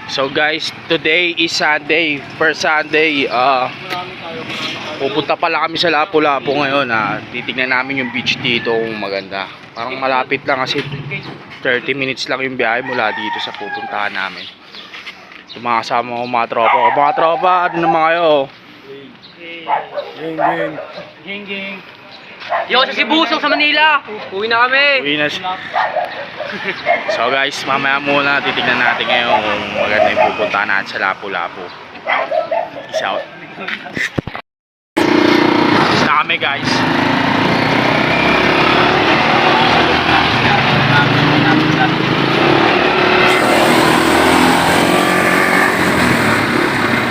So guys, today is Sunday, first Sunday. Pupunta pala kami sa Lapu-Lapu ngayon. Titignan namin yung beach dito kung maganda. Parang malapit lang kasi 30 minutes lang yung biyahe mula dito sa pupuntahan namin. Sumakasama ko mga tropa ko. Mga tropa, ano naman kayo? Ging. Yo, sa Cebu, sa Manila. Uwi na kami. Uwi na siya. So guys, mamaya muna titignan natin ngayon kung maganda yung pupuntahan natin sa Lapu-Lapu. Peace out. Na kami guys.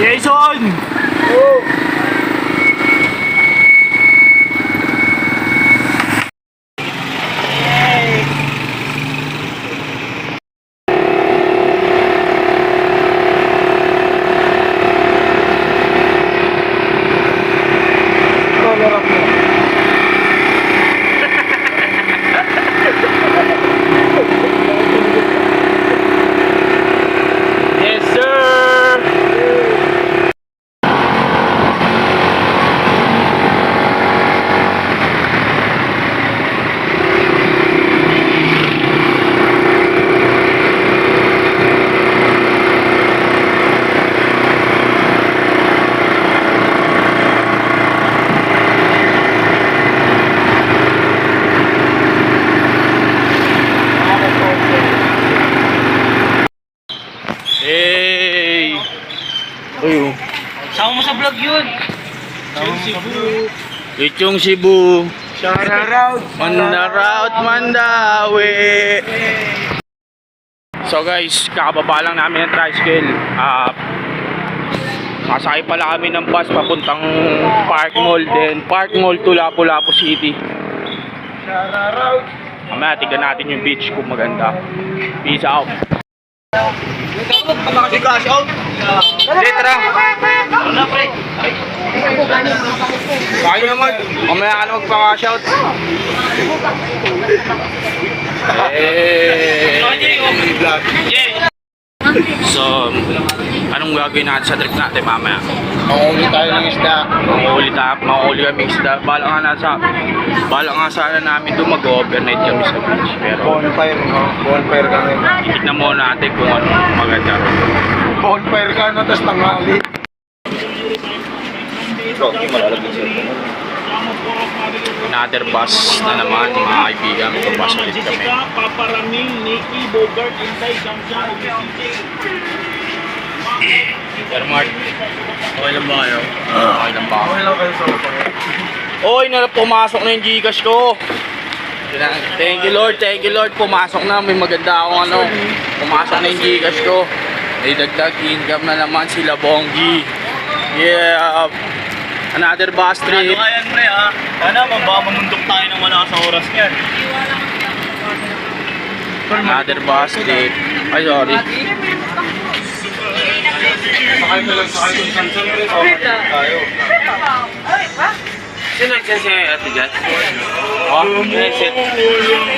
Jason! Oh! Hey! Uy, Sama mo sa vlog yun. Lichong Cebu. Shoutout. Mandawi. So guys, kakababa lang namin ng tricycle. Masakay pala kami ng bus papuntang Park Mall, then Park Mall to Lapu-Lapu City. Shoutout. Mamaya tignan natin yung beach kung maganda. Peace out. Sige, tara. Kaya naman. Mamaya ka na magpaka-shout. So, anong gagawin natin sa trip natin mamaya? Manghuli tayo ng isda. Manghuli kami isda. Bala nga sana namin doon mag-overnight kami sa beach. Pero Bonfire kami. titignan muna natin kung ano maganda. Bonfire ka na, tas tanghali. Another bus na naman mga kaibigan. May bus ulit kami. Paparaming Nicky Bogart Intay Jamjan Sir Mark, okay lang ba kayo? Okay lang ba? Okay lang kayo sa Oy, pumasok na yung Gcash ko. Thank you Lord, pumasok na. May maganda akong ano. Pumasok na yung Gcash ko. May dagdag income na naman sila Bonggi. Yeah. Another bus trip. Ano yan pre ha? Sana baka mamundok tayo nang wala sa oras niyan. Another bus trip. Ay, sorry. Sakay na lang, sakay kung saan pre. Okay tayo. Sino nagsense yung ate dyan?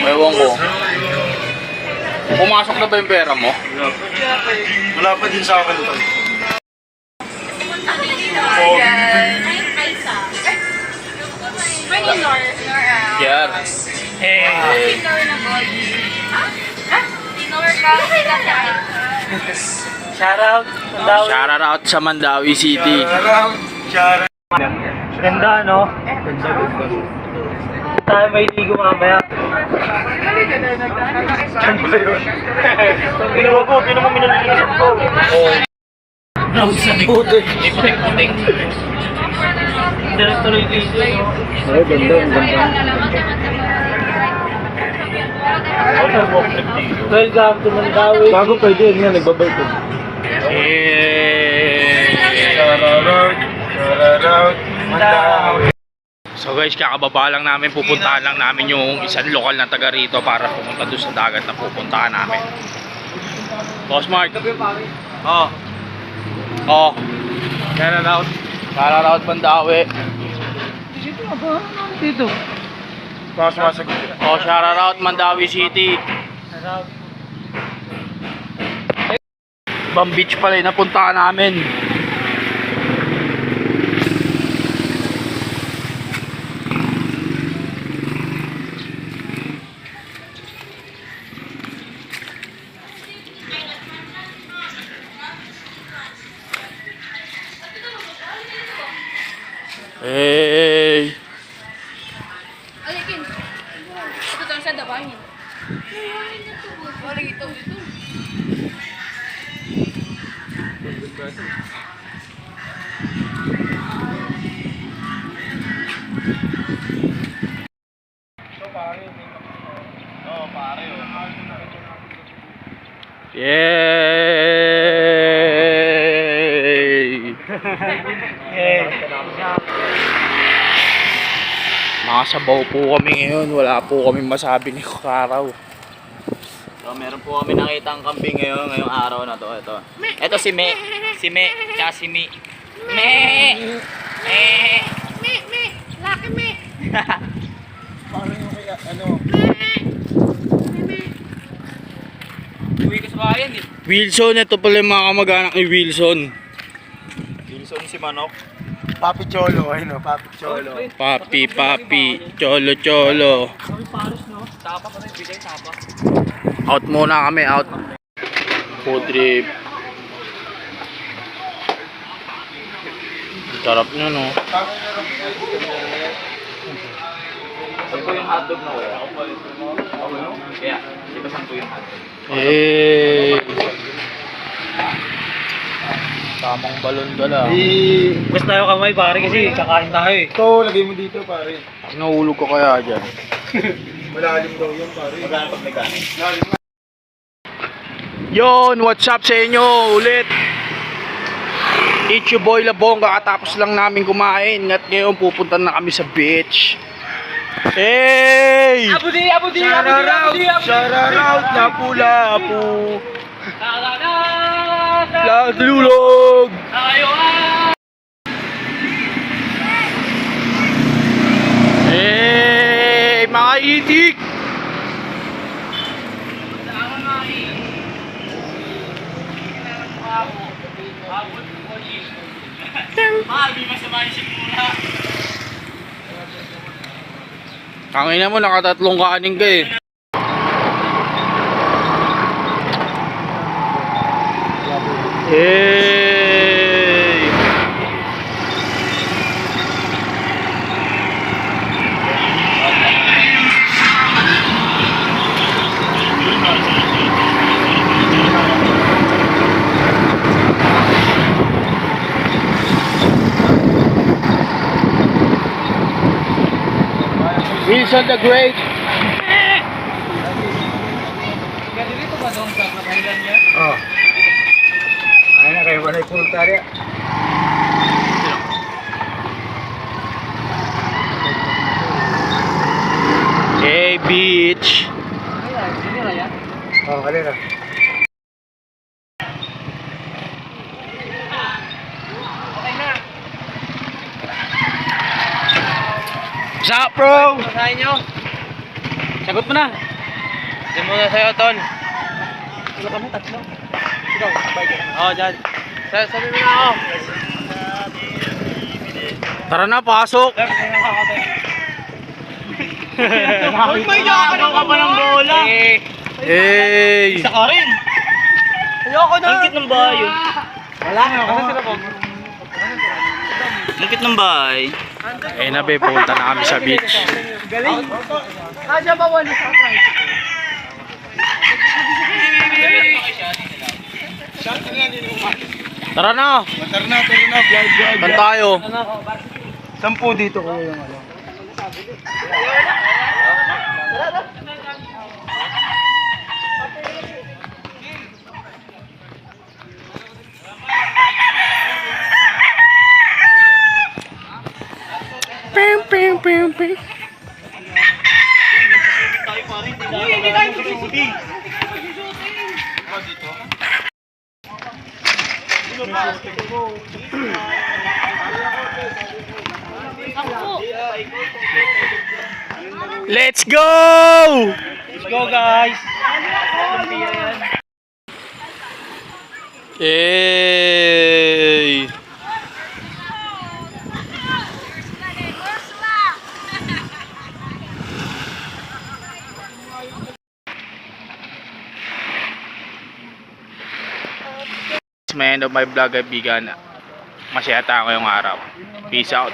Ewan ko. Pumasok na ba yung pera mo? Wala pa din sa akin ito. Kier. Shoutout. Shout out sa Mandawi City. Ganda, no? Tayo may ligo mamaya. Saan ba yun? Ginawa ko, minalilisan ko. Round sa likod. Puting. Tuloy dito, no? Ay, ganda. 12 gram to Mandawi. Bago pwede yun nga, nagbabike ko. Shoutout. Mandawi. So guys, kakababa lang namin, pupuntahan lang namin yung isang lokal na taga rito para pumunta doon sa dagat na pupuntahan namin. Boss Mark. Oh. Shout out Mandawi. Dito. Baka sumasagot. Oh, shout out Mandawi City. Ibang beach pala yung napuntahan namin. Hey! Alikin. Ito tayo sa dabangin. Wala ito. Oo, pare. Yay! Nakasabaw po kami ngayon. Wala po kami masabi ni Karaw. So, meron po kami nakita ang kambing ngayong araw na to. Ito si Me. Si Me. Tsaka si Mi. Me! Me! Laki me. Uwi ko sa bayan eh. Wilson, ito pala yung mga kamag-anak ni Wilson. Wilson si Manok. Papi Cholo, ayun o, Papi Cholo. Papi, cholo, cholo. Kami paros no? Tapa pa rin, bigay tapa. Out muna kami, out. Food trip. Sarap nyo, no? Ito yung hotdog na wala. Kaya, di ba sampo yung hotdog? Eh. Tamang balon dala. Basta tayo kamay pare kasi kakain tayo eh. Ito, lagay mo dito, pare. Inuulog ko kaya dyan. Malalim daw yun, pare. Magkano pag may kanin? Yon, what's up sa inyo ulit? It's your boy Labong, kakatapos lang namin kumain at ngayon pupunta na kami sa beach. Hey! Abudi, abudi, abudi, abudi, abudi. Shout out, lapu-lapu. Latulog! Tayo ah! Hey, mga itik! Mahal, di masama yung sigura. Tangina mo, nakatatlong kanin ka eh. Hey! Wilson the Great. Dito ba doon sa kapilan niya? Oh. Ayun na, kayo wala yung pulta rin. Hey, beach. Sino na yan? Oh, halina. What's up, bro? Masahin nyo. Sagot mo na. Diyan muna sa'yo, Tol. Sino kami? Tatlo. Ikaw, bike ka na. Oo, dyan. Sabi mo na ako. Tara na, pasok. May yaka ka pa ng bola. Hey! Isa ka rin. Ayoko na. Ang cute ng bahay yun. Wala na. Kasi sila po. Ang cute ng bahay. Eh na be, punta na kami sa beach. Galing. Kasya ba wala sa tricycle? Tara na. Tara na, vlog. Saan tayo? 10 dito ko yung ano. Ping, ping, ping, ping. Hindi tayo susuti. Let's go! Let's go guys. Hey! May end of my vlog, kaibigan. Masaya tayo ngayong araw. Peace out.